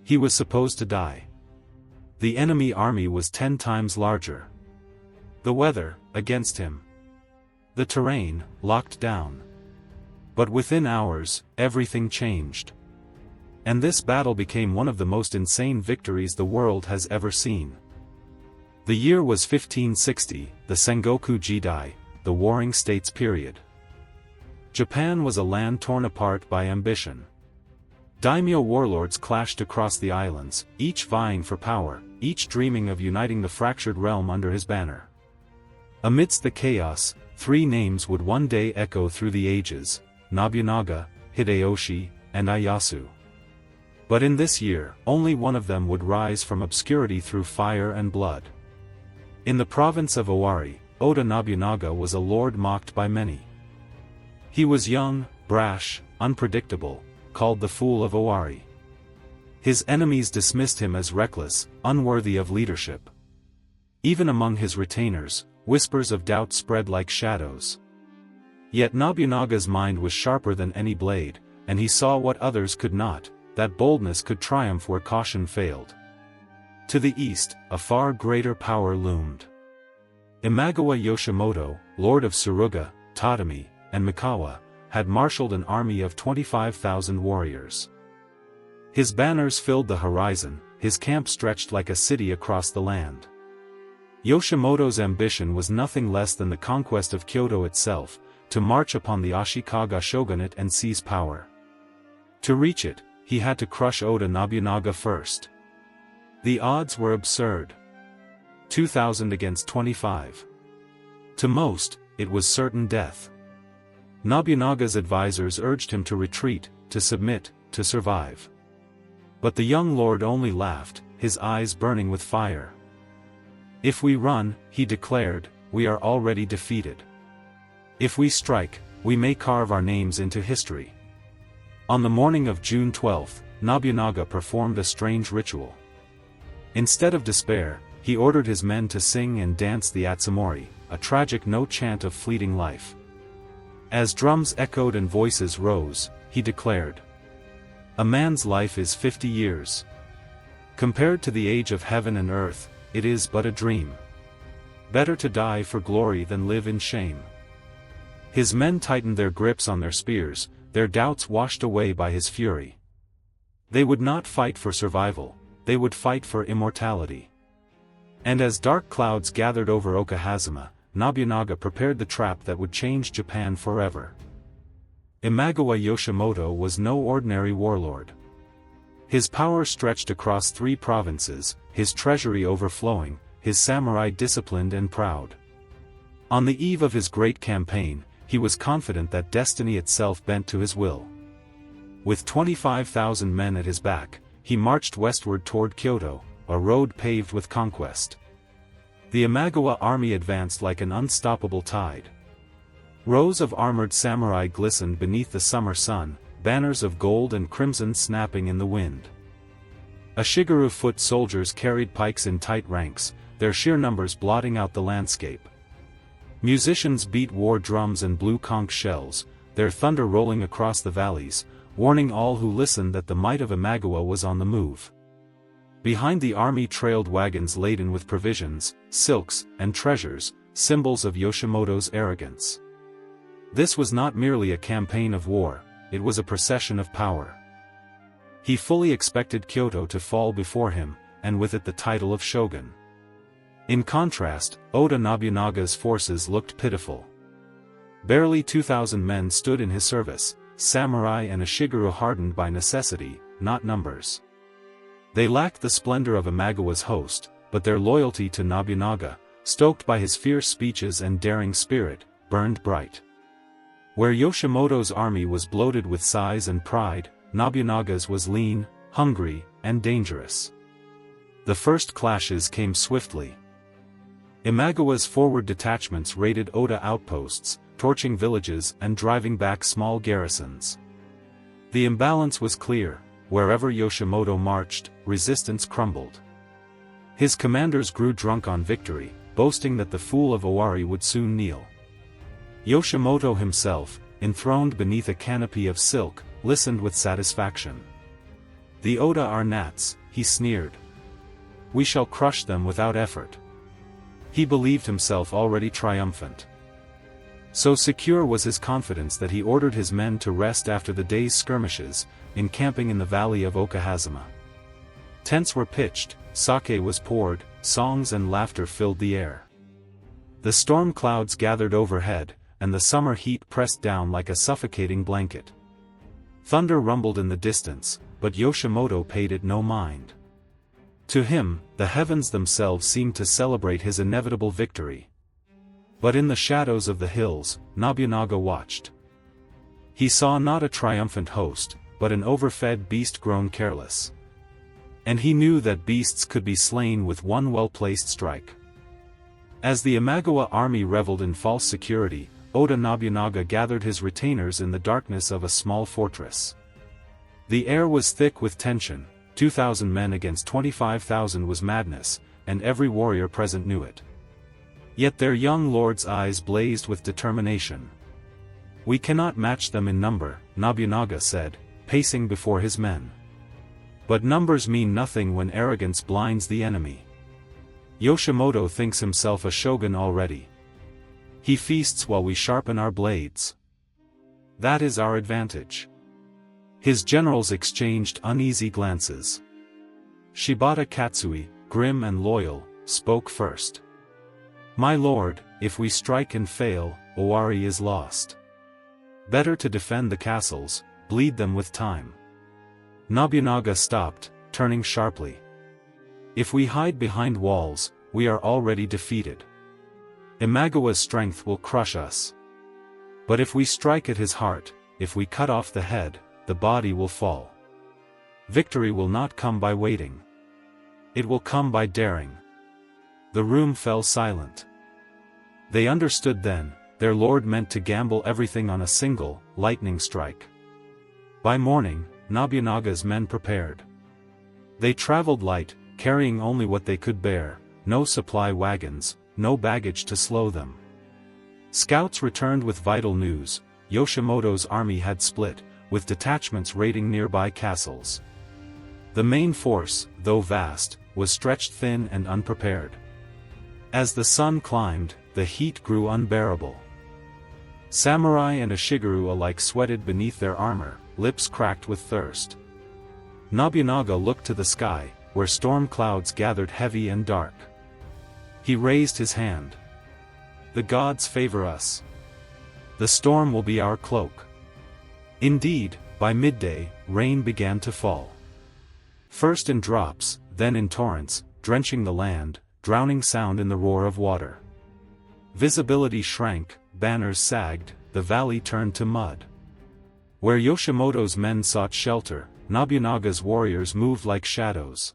He was supposed to die. The enemy army was 10 times larger. The weather, against him. The terrain, locked down. But within hours, everything changed. And this battle became one of the most insane victories the world has ever seen. The year was 1560, the Sengoku Jidai, the Warring States period. Japan was a land torn apart by ambition. Daimyo warlords clashed across the islands, each vying for power, each dreaming of uniting the fractured realm under his banner. Amidst the chaos, 3 names would one day echo through the ages: Nobunaga, Hideyoshi, and Ieyasu. But in this year, only one of them would rise from obscurity through fire and blood. In the province of Owari, Oda Nobunaga was a lord mocked by many. He was young, brash, unpredictable, called the Fool of Owari. His enemies dismissed him as reckless, unworthy of leadership. Even among his retainers, whispers of doubt spread like shadows. Yet Nobunaga's mind was sharper than any blade, and he saw what others could not, that boldness could triumph where caution failed. To the east, a far greater power loomed. Imagawa Yoshimoto, lord of Suruga, Tatami, and Mikawa, had marshaled an army of 25,000 warriors. His banners filled the horizon, his camp stretched like a city across the land. Yoshimoto's ambition was nothing less than the conquest of Kyoto itself, to march upon the Ashikaga shogunate and seize power. To reach it, he had to crush Oda Nobunaga first. The odds were absurd. 2,000 against 25. To most, it was certain death. Nobunaga's advisors urged him to retreat, to submit, to survive. But the young lord only laughed, his eyes burning with fire. "If we run," he declared, "we are already defeated. If we strike, we may carve our names into history." On the morning of June 12, Nobunaga performed a strange ritual. Instead of despair, he ordered his men to sing and dance the Atsumori, a tragic no-chant of fleeting life. As drums echoed and voices rose, he declared, "A man's life is 50 years. Compared to the age of heaven and earth, it is but a dream. Better to die for glory than live in shame." His men tightened their grips on their spears, their doubts washed away by his fury. They would not fight for survival, they would fight for immortality. And as dark clouds gathered over Okehazama, Nobunaga prepared the trap that would change Japan forever. Imagawa Yoshimoto was no ordinary warlord. His power stretched across 3 provinces, his treasury overflowing, his samurai disciplined and proud. On the eve of his great campaign, he was confident that destiny itself bent to his will. With 25,000 men at his back, he marched westward toward Kyoto, a road paved with conquest. The Imagawa army advanced like an unstoppable tide. Rows of armored samurai glistened beneath the summer sun, banners of gold and crimson snapping in the wind. Ashigaru-foot soldiers carried pikes in tight ranks, their sheer numbers blotting out the landscape. Musicians beat war drums and blew conch shells, their thunder rolling across the valleys, warning all who listened that the might of Imagawa was on the move. Behind the army trailed wagons laden with provisions, silks, and treasures, symbols of Yoshimoto's arrogance. This was not merely a campaign of war, it was a procession of power. He fully expected Kyoto to fall before him, and with it the title of shogun. In contrast, Oda Nobunaga's forces looked pitiful. Barely 2,000 men stood in his service, samurai and Ashigaru hardened by necessity, not numbers. They lacked the splendor of Imagawa's host, but their loyalty to Nobunaga, stoked by his fierce speeches and daring spirit, burned bright. Where Yoshimoto's army was bloated with size and pride, Nobunaga's was lean, hungry, and dangerous. The first clashes came swiftly. Imagawa's forward detachments raided Oda outposts, torching villages and driving back small garrisons. The imbalance was clear: wherever Yoshimoto marched, resistance crumbled. His commanders grew drunk on victory, boasting that the Fool of Owari would soon kneel. Yoshimoto himself, enthroned beneath a canopy of silk, listened with satisfaction. "The Oda are gnats," he sneered. "We shall crush them without effort." He believed himself already triumphant. So secure was his confidence that he ordered his men to rest after the day's skirmishes, encamping in the valley of Okehazama. Tents were pitched, sake was poured, songs and laughter filled the air. The storm clouds gathered overhead, and the summer heat pressed down like a suffocating blanket. Thunder rumbled in the distance, but Yoshimoto paid it no mind. To him, the heavens themselves seemed to celebrate his inevitable victory. But in the shadows of the hills, Nobunaga watched. He saw not a triumphant host, but an overfed beast grown careless. And he knew that beasts could be slain with one well-placed strike. As the Imagawa army reveled in false security, Oda Nobunaga gathered his retainers in the darkness of a small fortress. The air was thick with tension. 2,000 men against 25,000 was madness, and every warrior present knew it. Yet their young lord's eyes blazed with determination. "We cannot match them in number," Nobunaga said, pacing before his men. "But numbers mean nothing when arrogance blinds the enemy. Yoshimoto thinks himself a shogun already. He feasts while we sharpen our blades. That is our advantage." His generals exchanged uneasy glances. Shibata Katsui, grim and loyal, spoke first. "My lord, if we strike and fail, Owari is lost. Better to defend the castles, bleed them with time." Nobunaga stopped, turning sharply. "If we hide behind walls, we are already defeated. Imagawa's strength will crush us. But if we strike at his heart, if we cut off the head, the body will fall. Victory will not come by waiting. It will come by daring." The room fell silent. They understood then, their lord meant to gamble everything on a single, lightning strike. By morning, Nobunaga's men prepared. They traveled light, carrying only what they could bear, no supply wagons, no baggage to slow them. Scouts returned with vital news. Yoshimoto's army had split, with detachments raiding nearby castles. The main force, though vast, was stretched thin and unprepared. As the sun climbed, the heat grew unbearable. Samurai and Ashigaru alike sweated beneath their armor, lips cracked with thirst. Nobunaga looked to the sky, where storm clouds gathered heavy and dark. He raised his hand. "The gods favor us. The storm will be our cloak." Indeed, by midday, rain began to fall. First in drops, then in torrents, drenching the land, drowning sound in the roar of water. Visibility shrank, banners sagged, the valley turned to mud. Where Yoshimoto's men sought shelter, Nobunaga's warriors moved like shadows.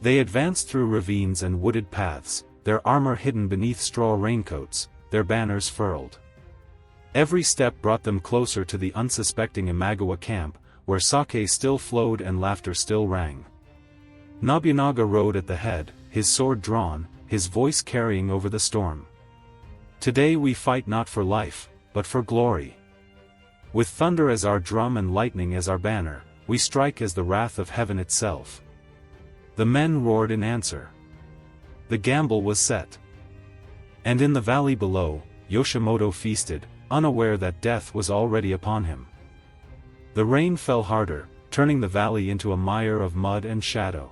They advanced through ravines and wooded paths, their armor hidden beneath straw raincoats, their banners furled. Every step brought them closer to the unsuspecting Imagawa camp, where sake still flowed and laughter still rang. Nobunaga rode at the head, his sword drawn, his voice carrying over the storm. "Today we fight not for life, but for glory. With thunder as our drum and lightning as our banner, we strike as the wrath of heaven itself." The men roared in answer. The gamble was set. And in the valley below, Yoshimoto feasted, unaware that death was already upon him. The rain fell harder, turning the valley into a mire of mud and shadow.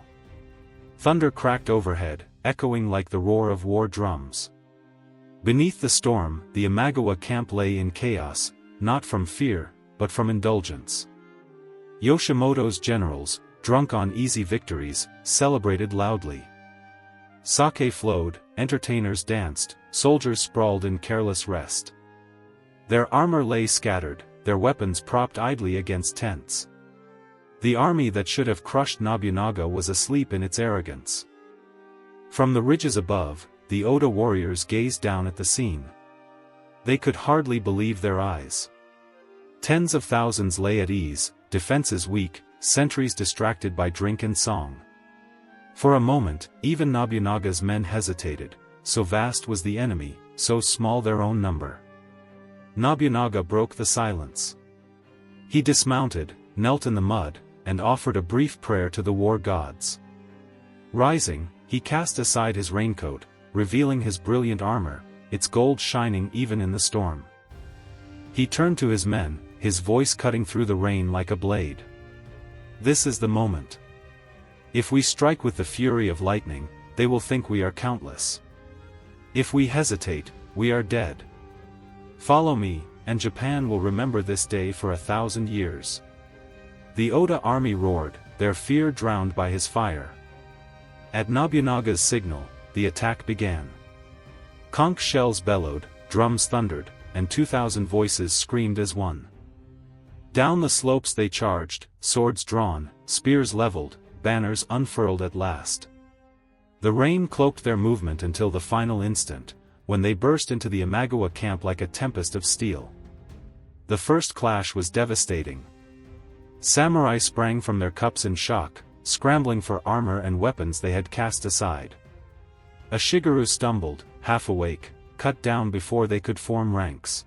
Thunder cracked overhead, echoing like the roar of war drums. Beneath the storm, the Imagawa camp lay in chaos, not from fear, but from indulgence. Yoshimoto's generals, drunk on easy victories, celebrated loudly. Sake flowed, entertainers danced, soldiers sprawled in careless rest. Their armor lay scattered, their weapons propped idly against tents. The army that should have crushed Nobunaga was asleep in its arrogance. From the ridges above, the Oda warriors gazed down at the scene. They could hardly believe their eyes. Tens of thousands lay at ease, defenses weak, sentries distracted by drink and song. For a moment, even Nobunaga's men hesitated, so vast was the enemy, so small their own number. Nobunaga broke the silence. He dismounted, knelt in the mud, and offered a brief prayer to the war gods. Rising, he cast aside his raincoat, revealing his brilliant armor, its gold shining even in the storm. He turned to his men, his voice cutting through the rain like a blade. This is the moment. If we strike with the fury of lightning, they will think we are countless. If we hesitate, we are dead. Follow me, and Japan will remember this day for 1,000 years. The Oda army roared, their fear drowned by his fire. At Nobunaga's signal, the attack began. Conch shells bellowed, drums thundered, and 2,000 voices screamed as one. Down the slopes they charged, swords drawn, spears leveled, banners unfurled at last. The rain cloaked their movement until the final instant, when they burst into the Imagawa camp like a tempest of steel. The first clash was devastating. Samurai sprang from their cups in shock, scrambling for armor and weapons they had cast aside. A Shigeru stumbled, half awake, cut down before they could form ranks.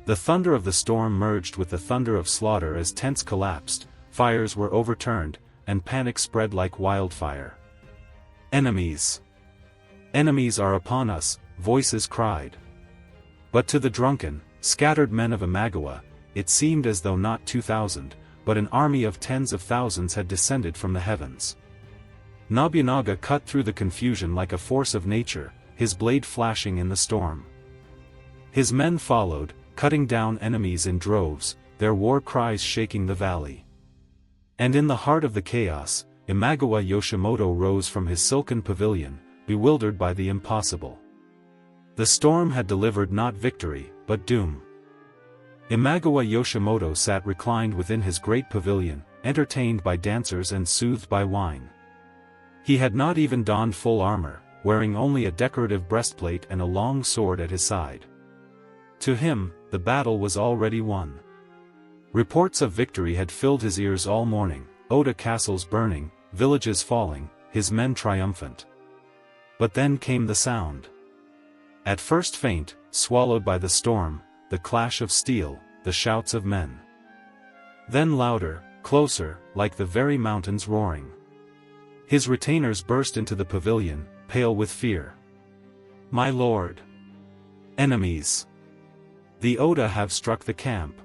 The thunder of the storm merged with the thunder of slaughter as tents collapsed, fires were overturned, and panic spread like wildfire. Enemies! Enemies are upon us, voices cried. But to the drunken, scattered men of Imagawa, it seemed as though not 2,000, but an army of tens of thousands had descended from the heavens. Nobunaga cut through the confusion like a force of nature, his blade flashing in the storm. His men followed, cutting down enemies in droves, their war cries shaking the valley. And in the heart of the chaos, Imagawa Yoshimoto rose from his silken pavilion, bewildered by the impossible. The storm had delivered not victory, but doom. Imagawa Yoshimoto sat reclined within his great pavilion, entertained by dancers and soothed by wine. He had not even donned full armor, wearing only a decorative breastplate and a long sword at his side. To him, the battle was already won. Reports of victory had filled his ears all morning, Oda castles burning, villages falling, his men triumphant. But then came the sound. At first faint, swallowed by the storm, the clash of steel, the shouts of men. Then louder, closer, like the very mountains roaring. His retainers burst into the pavilion, pale with fear. "My lord! Enemies! The Oda have struck the camp."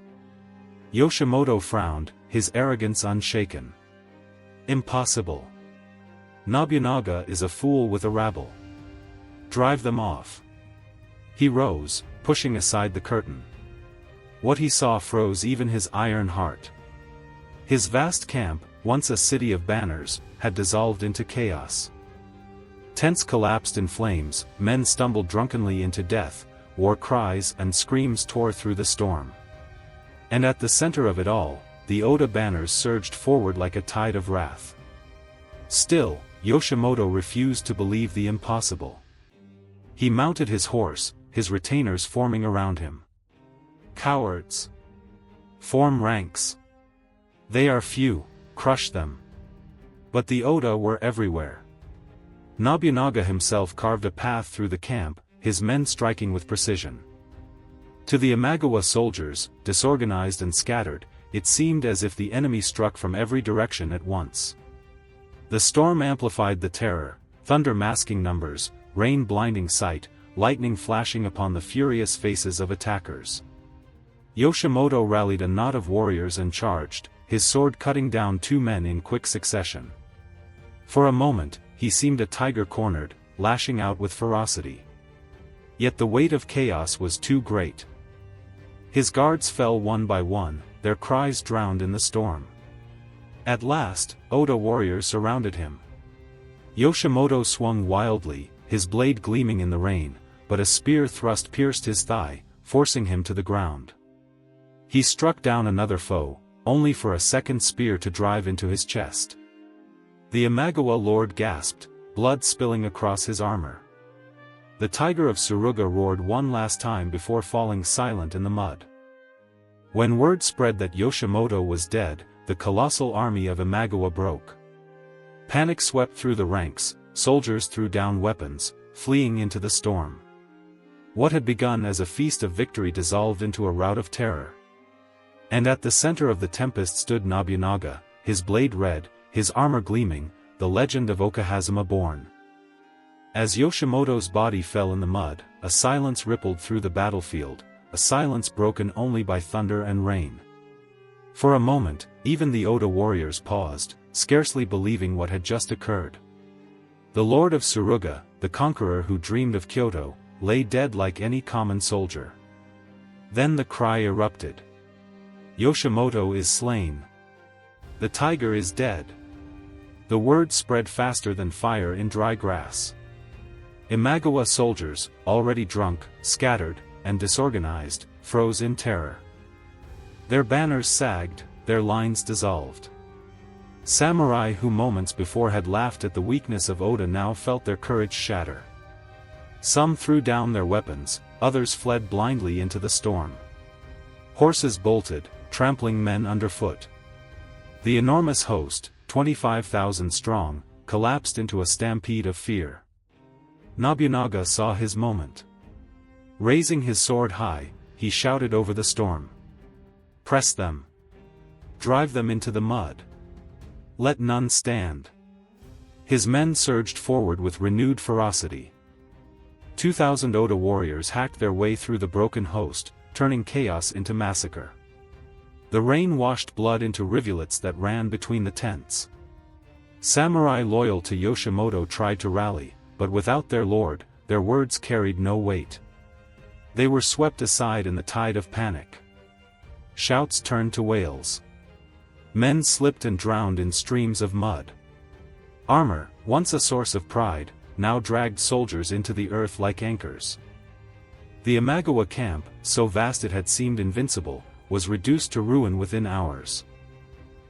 Yoshimoto frowned, his arrogance unshaken. "Impossible. Nobunaga is a fool with a rabble. Drive them off." He rose, pushing aside the curtain. What he saw froze even his iron heart. His vast camp, once a city of banners, had dissolved into chaos. Tents collapsed in flames, men stumbled drunkenly into death, war cries and screams tore through the storm. And at the center of it all, the Oda banners surged forward like a tide of wrath. Still, Yoshimoto refused to believe the impossible. He mounted his horse, his retainers forming around him. "Cowards! Form ranks! They are few, crush them." But the Oda were everywhere. Nobunaga himself carved a path through the camp, his men striking with precision. To the Imagawa soldiers, disorganized and scattered, it seemed as if the enemy struck from every direction at once. The storm amplified the terror, thunder masking numbers, rain blinding sight, lightning flashing upon the furious faces of attackers. Yoshimoto rallied a knot of warriors and charged, his sword cutting down 2 men in quick succession. For a moment, he seemed a tiger cornered, lashing out with ferocity. Yet the weight of chaos was too great. His guards fell one by one, their cries drowned in the storm. At last, Oda warriors surrounded him. Yoshimoto swung wildly, his blade gleaming in the rain, but a spear thrust pierced his thigh, forcing him to the ground. He struck down another foe, only for a second spear to drive into his chest. The Imagawa lord gasped, blood spilling across his armor. The tiger of Suruga roared one last time before falling silent in the mud. When word spread that Yoshimoto was dead, the colossal army of Imagawa broke. Panic swept through the ranks, soldiers threw down weapons, fleeing into the storm. What had begun as a feast of victory dissolved into a rout of terror. And at the center of the tempest stood Nobunaga, his blade red, his armor gleaming, the legend of Okehazama born. As Yoshimoto's body fell in the mud, a silence rippled through the battlefield, a silence broken only by thunder and rain. For a moment, even the Oda warriors paused, scarcely believing what had just occurred. The Lord of Suruga, the conqueror who dreamed of Kyoto, lay dead like any common soldier. Then the cry erupted. Yoshimoto is slain. The tiger is dead. The word spread faster than fire in dry grass. Imagawa soldiers, already drunk, scattered, and disorganized, froze in terror. Their banners sagged, their lines dissolved. Samurai who moments before had laughed at the weakness of Oda now felt their courage shatter. Some threw down their weapons, others fled blindly into the storm. Horses bolted, trampling men underfoot. The enormous host, 25,000 strong, collapsed into a stampede of fear. Nobunaga saw his moment. Raising his sword high, he shouted over the storm. Press them. Drive them into the mud. Let none stand. His men surged forward with renewed ferocity. 2,000 Oda warriors hacked their way through the broken host, turning chaos into massacre. The rain washed blood into rivulets that ran between the tents. Samurai loyal to Yoshimoto tried to rally, but without their lord, their words carried no weight. They were swept aside in the tide of panic. Shouts turned to wails. Men slipped and drowned in streams of mud. Armor, once a source of pride, now dragged soldiers into the earth like anchors. The Imagawa camp, so vast it had seemed invincible, was reduced to ruin within hours.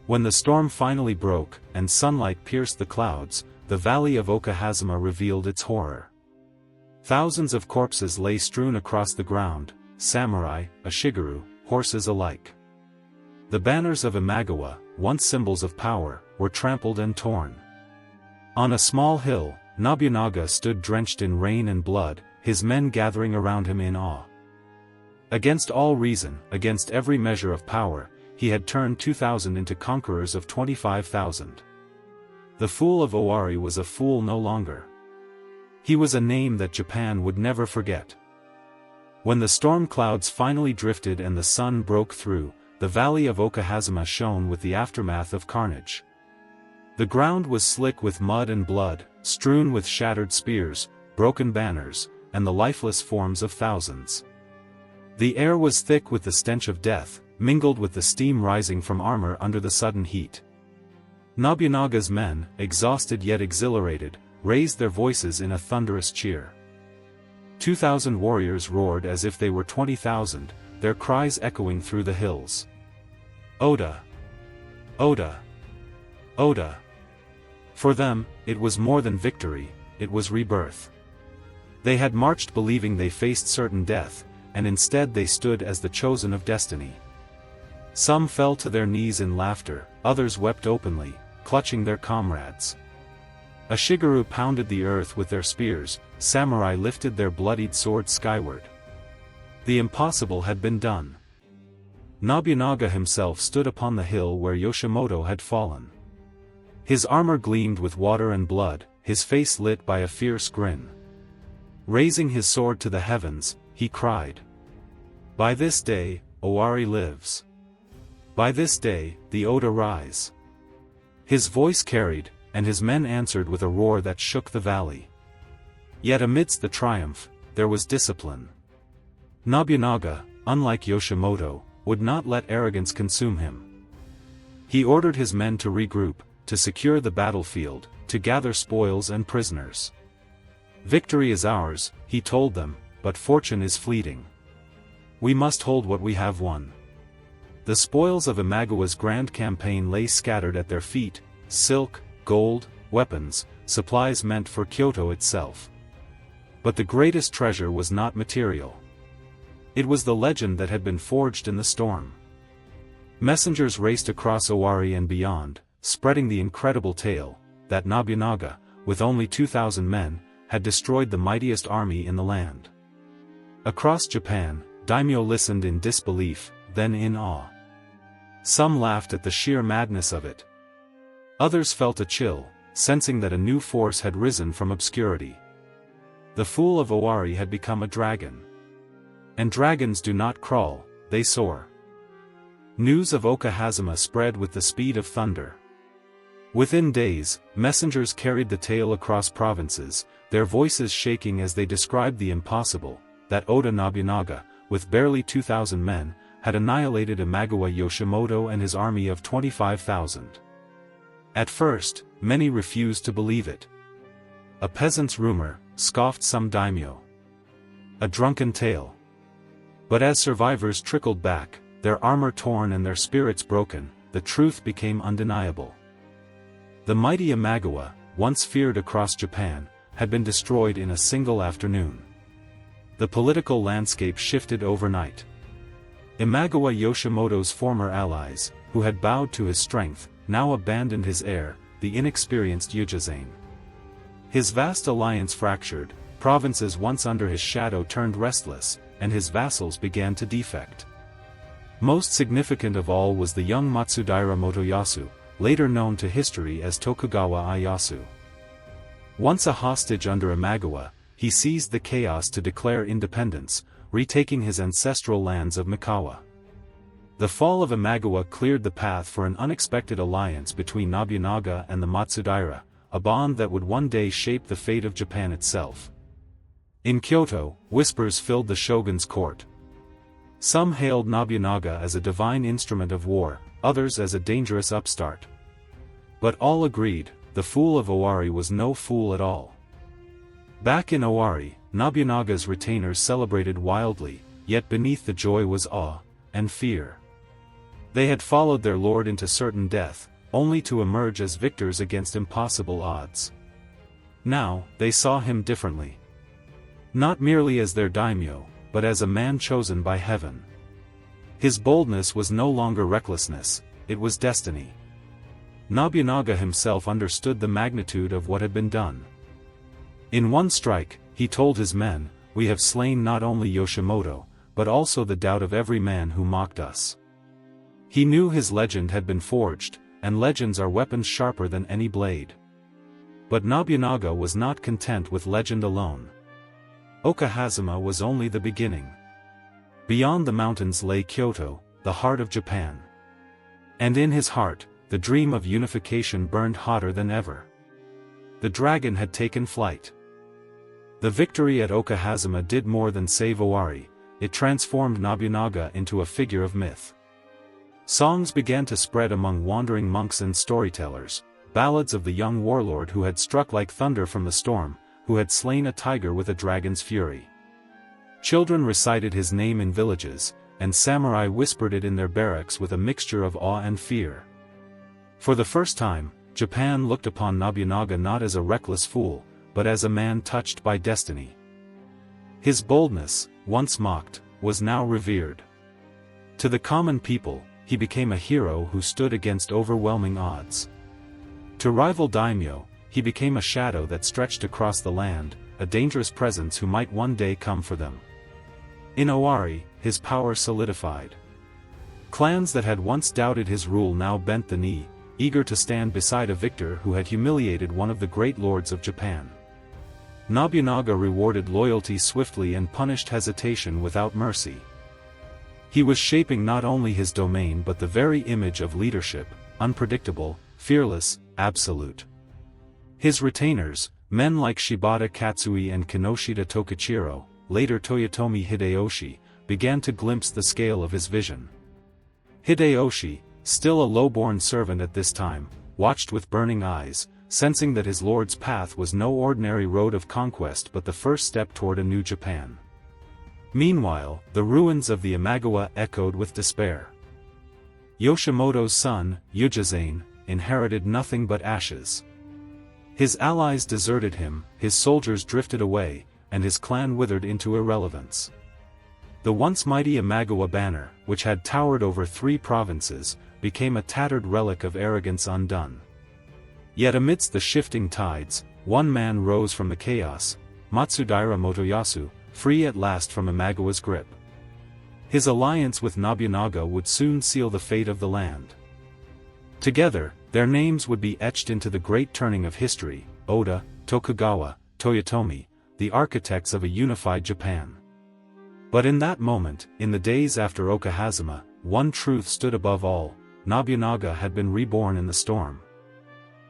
When the storm finally broke, and sunlight pierced the clouds, the valley of Okehazama revealed its horror. Thousands of corpses lay strewn across the ground, samurai, Ashigaru, horses alike. The banners of Imagawa, once symbols of power, were trampled and torn. On a small hill, Nobunaga stood drenched in rain and blood, his men gathering around him in awe. Against all reason, against every measure of power, he had turned 2,000 into conquerors of 25,000. The fool of Owari was a fool no longer. He was a name that Japan would never forget. When the storm clouds finally drifted and the sun broke through, the valley of Okehazama shone with the aftermath of carnage. The ground was slick with mud and blood, strewn with shattered spears, broken banners, and the lifeless forms of thousands. The air was thick with the stench of death, mingled with the steam rising from armor under the sudden heat. Nobunaga's men, exhausted yet exhilarated, raised their voices in a thunderous cheer. 2,000 warriors roared as if they were 20,000, their cries echoing through the hills. Oda! Oda! Oda! For them, it was more than victory, it was rebirth. They had marched believing they faced certain death, and instead they stood as the chosen of destiny. Some fell to their knees in laughter, others wept openly, clutching their comrades. Ashigaru pounded the earth with their spears, samurai lifted their bloodied swords skyward. The impossible had been done. Nobunaga himself stood upon the hill where Yoshimoto had fallen. His armor gleamed with water and blood, his face lit by a fierce grin. Raising his sword to the heavens, he cried. By this day, Owari lives. By this day, the Oda rise. His voice carried, and his men answered with a roar that shook the valley. Yet amidst the triumph, there was discipline. Nobunaga, unlike Yoshimoto, would not let arrogance consume him. He ordered his men to regroup, to secure the battlefield, to gather spoils and prisoners. Victory is ours, he told them, but fortune is fleeting. We must hold what we have won. The spoils of Imagawa's grand campaign lay scattered at their feet, silk, gold, weapons, supplies meant for Kyoto itself. But the greatest treasure was not material. It was the legend that had been forged in the storm. Messengers raced across Owari and beyond, spreading the incredible tale, that Nobunaga, with only 2,000 men, had destroyed the mightiest army in the land. Across Japan, daimyo listened in disbelief, then in awe. Some laughed at the sheer madness of it, Others felt a chill, sensing that a new force had risen from obscurity. The Fool of Owari had become a dragon. And dragons do not crawl, they soar. News of Okehazama spread with the speed of thunder. Within days, messengers carried the tale across provinces, their voices shaking as they described the impossible, that Oda Nobunaga, with barely 2,000 men, had annihilated Imagawa Yoshimoto and his army of 25,000. At first, many refused to believe it. A peasant's rumor, scoffed some daimyo. A drunken tale. But as survivors trickled back, their armor torn and their spirits broken, the truth became undeniable. The mighty Imagawa, once feared across Japan, had been destroyed in a single afternoon. The political landscape shifted overnight. Imagawa Yoshimoto's former allies, who had bowed to his strength, now abandoned his heir, the inexperienced Ujizane. His vast alliance fractured, provinces once under his shadow turned restless, and his vassals began to defect. Most significant of all was the young Matsudaira Motoyasu, later known to history as Tokugawa Ieyasu. Once a hostage under Imagawa, he seized the chaos to declare independence, retaking his ancestral lands of Mikawa. The fall of Imagawa cleared the path for an unexpected alliance between Nobunaga and the Matsudaira, a bond that would one day shape the fate of Japan itself. In Kyoto, whispers filled the shogun's court. Some hailed Nobunaga as a divine instrument of war, others as a dangerous upstart. But all agreed, the Fool of Owari was no fool at all. Back in Owari, Nobunaga's retainers celebrated wildly, yet beneath the joy was awe and fear. They had followed their lord into certain death, only to emerge as victors against impossible odds. Now, they saw him differently. Not merely as their daimyo, but as a man chosen by heaven. His boldness was no longer recklessness, it was destiny. Nobunaga himself understood the magnitude of what had been done. In one strike, he told his men, "We have slain not only Yoshimoto, but also the doubt of every man who mocked us." He knew his legend had been forged, and legends are weapons sharper than any blade. But Nobunaga was not content with legend alone. Okehazama was only the beginning. Beyond the mountains lay Kyoto, the heart of Japan. And in his heart, the dream of unification burned hotter than ever. The dragon had taken flight. The victory at Okehazama did more than save Owari, it transformed Nobunaga into a figure of myth. Songs began to spread among wandering monks and storytellers, ballads of the young warlord who had struck like thunder from the storm, who had slain a tiger with a dragon's fury. Children recited his name in villages, and samurai whispered it in their barracks with a mixture of awe and fear. For the first time, Japan looked upon Nobunaga not as a reckless fool, but as a man touched by destiny. His boldness, once mocked, was now revered. To the common people, he became a hero who stood against overwhelming odds. To rival daimyo, he became a shadow that stretched across the land, a dangerous presence who might one day come for them. In Owari, his power solidified. Clans that had once doubted his rule now bent the knee, eager to stand beside a victor who had humiliated one of the great lords of Japan. Nobunaga rewarded loyalty swiftly and punished hesitation without mercy. He was shaping not only his domain but the very image of leadership, unpredictable, fearless, absolute. His retainers, men like Shibata Katsui and Kinoshita Tokichiro, later Toyotomi Hideyoshi, began to glimpse the scale of his vision. Hideyoshi, still a low-born servant at this time, watched with burning eyes, sensing that his lord's path was no ordinary road of conquest but the first step toward a new Japan. Meanwhile, the ruins of the Imagawa echoed with despair. Yoshimoto's son, Ujizane, inherited nothing but ashes. His allies deserted him, his soldiers drifted away, and his clan withered into irrelevance. The once mighty Imagawa banner, which had towered over 3 provinces, became a tattered relic of arrogance undone. Yet amidst the shifting tides, one man rose from the chaos, Matsudaira Motoyasu, free at last from Imagawa's grip. His alliance with Nobunaga would soon seal the fate of the land. Together, Their names would be etched into the great turning of history: Oda, Tokugawa, Toyotomi, the architects of a unified Japan. But in that moment, in the days after Okehazama, one truth stood above all: Nobunaga had been reborn in the storm.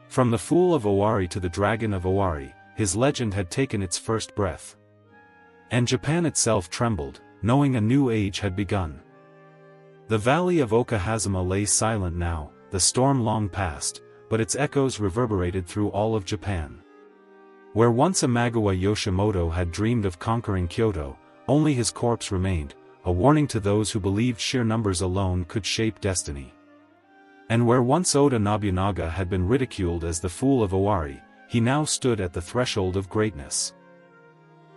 From the Fool of Owari to the Dragon of Owari, his legend had taken its first breath. And Japan itself trembled, knowing a new age had begun. The valley of Okehazama lay silent now, the storm long past, but its echoes reverberated through all of Japan. Where once Imagawa Yoshimoto had dreamed of conquering Kyoto, only his corpse remained, a warning to those who believed sheer numbers alone could shape destiny. And where once Oda Nobunaga had been ridiculed as the Fool of Owari, he now stood at the threshold of greatness.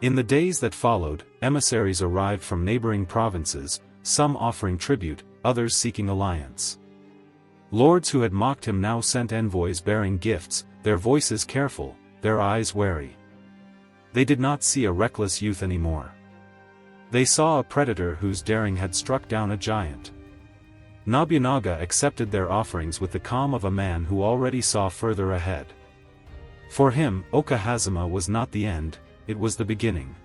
In the days that followed, emissaries arrived from neighboring provinces, some offering tribute, others seeking alliance. Lords who had mocked him now sent envoys bearing gifts, their voices careful, their eyes wary. They did not see a reckless youth anymore. They saw a predator whose daring had struck down a giant. Nobunaga accepted their offerings with the calm of a man who already saw further ahead. For him, Okehazama was not the end, it was the beginning.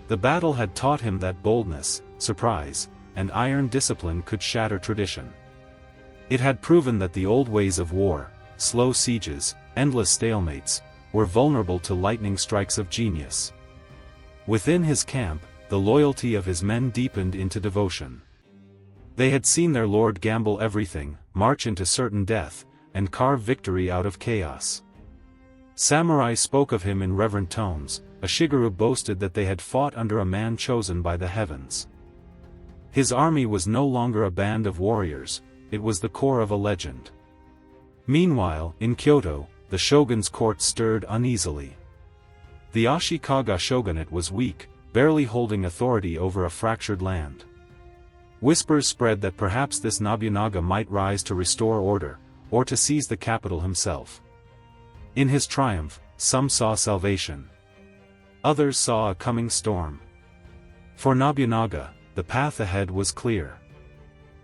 The battle had taught him that boldness, surprise, and iron discipline could shatter tradition. It had proven that the old ways of war, slow sieges, endless stalemates, were vulnerable to lightning strikes of genius. Within his camp, the loyalty of his men deepened into devotion. They had seen their lord gamble everything, march into certain death, and carve victory out of chaos. Samurai spoke of him in reverent tones, a Shigeru boasted that they had fought under a man chosen by the heavens. His army was no longer a band of warriors, it was the core of a legend. Meanwhile, in Kyoto, the shogun's court stirred uneasily. The Ashikaga shogunate was weak, barely holding authority over a fractured land. Whispers spread that perhaps this Nobunaga might rise to restore order, or to seize the capital himself. In his triumph, some saw salvation. Others saw a coming storm. For Nobunaga, the path ahead was clear.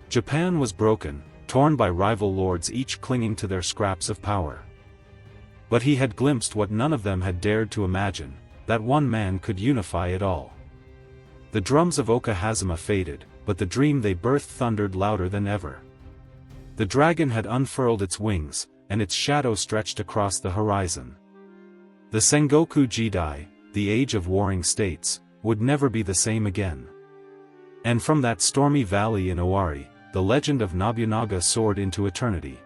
Japan was broken, torn by rival lords each clinging to their scraps of power. But he had glimpsed what none of them had dared to imagine, that one man could unify it all. The drums of Okehazama faded, but the dream they birthed thundered louder than ever. The dragon had unfurled its wings, and its shadow stretched across the horizon. The Sengoku Jidai, the age of warring states, would never be the same again. And from that stormy valley in Owari, the legend of Nobunaga soared into eternity.